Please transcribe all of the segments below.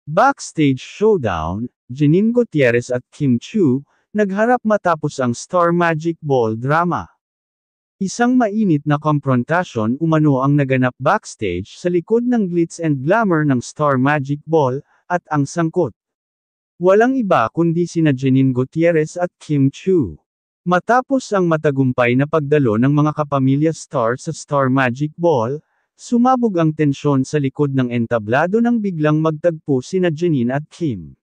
Backstage showdown, Janine Gutierrez at Kim Chiu, nagharap matapos ang Star Magic Ball drama. Isang mainit na komprontasyon umano ang naganap backstage sa likod ng glitz and glamour ng Star Magic Ball, at ang sangkot. Walang iba kundi sina Janine Gutierrez at Kim Chiu. Matapos ang matagumpay na pagdalo ng mga kapamilya star sa Star Magic Ball, sumabog ang tensyon sa likod ng entablado nang biglang magtagpo sina Janine at Kim.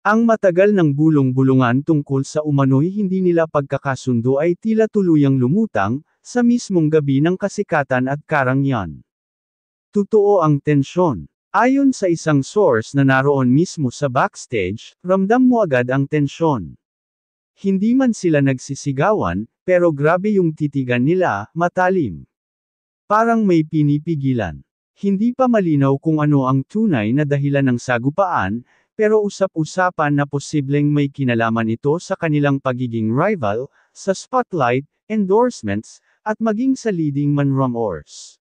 Ang matagal ng bulong-bulungan tungkol sa umano'y hindi nila pagkakasundo ay tila tuluyang lumutang, sa mismong gabi ng kasikatan at karangyaan. Totoo ang tensyon. Ayon sa isang source na naroon mismo sa backstage, ramdam mo agad ang tensyon. Hindi man sila nagsisigawan, pero grabe yung titigan nila, matalim. Parang may pinipigilan. Hindi pa malinaw kung ano ang tunay na dahilan ng sagupaan, pero usap-usapan na posibleng may kinalaman ito sa kanilang pagiging rival, sa spotlight, endorsements, at maging sa leading man-rumors.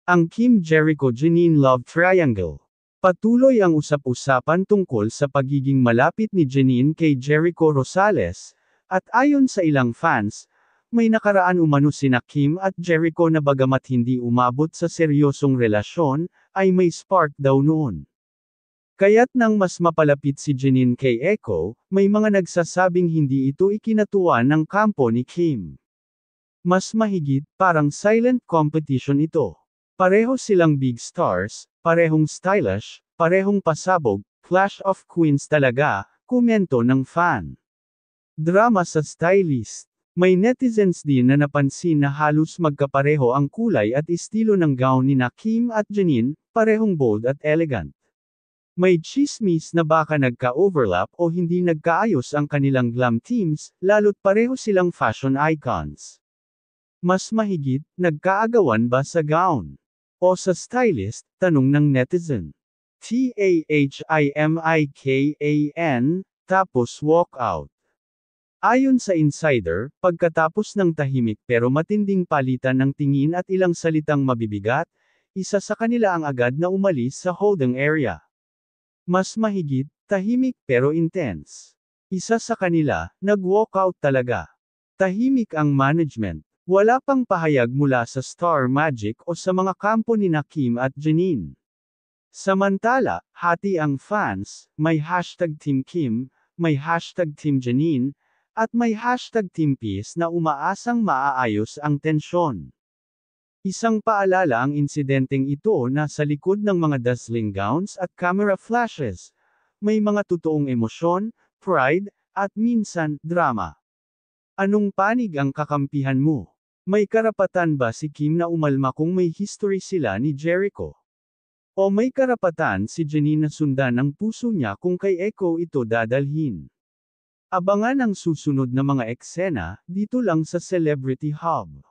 Ang Kim Jericho-Janine Love Triangle. Patuloy ang usap-usapan tungkol sa pagiging malapit ni Janine kay Jericho Rosales, at ayon sa ilang fans, may nakaraan umano sina Kim at Jericho na bagamat hindi umabot sa seryosong relasyon, ay may spark daw noon. Kaya't nang mas mapalapit si Janine kay Echo, may mga nagsasabing hindi ito ikinatuwa ng kampo ni Kim. Mas mahigit, parang silent competition ito. Pareho silang big stars, parehong stylish, parehong pasabog, clash of queens talaga, komento ng fan. Drama sa stylist. May netizens din na napansin na halos magkapareho ang kulay at estilo ng gown ni Kim at Janine, parehong bold at elegant. May chismis na baka nagka-overlap o hindi nagkaayos ang kanilang glam teams, lalo't pareho silang fashion icons. Mas mahigit, nagkaagawan ba sa gown? O sa stylist, tanong ng netizen. TAHIMIKAN, tapos walk out. Ayon sa insider, pagkatapos ng tahimik pero matinding palitan ng tingin at ilang salitang mabibigat, isa sa kanila ang agad na umalis sa holding area. Mas mahigit, tahimik pero intense. Isa sa kanila, nag-walk out talaga. Tahimik ang management. Wala pang pahayag mula sa Star Magic o sa mga kampo ni Kim at Janine. Samantala, hati ang fans, may hashtag Team Kim, may hashtag Team Janine, at may hashtag Team Peace na umaasang maaayos ang tensyon. Isang paalala ang insidenteng ito na sa likod ng mga dazzling gowns at camera flashes, may mga totoong emosyon, pride, at minsan, drama. Anong panig ang kakampihan mo? May karapatan ba si Kim na umalma kung may history sila ni Jericho? O may karapatan si Janine na sundan ang puso niya kung kay Echo ito dadalhin? Abangan ang susunod na mga eksena, dito lang sa Celebrity Hub.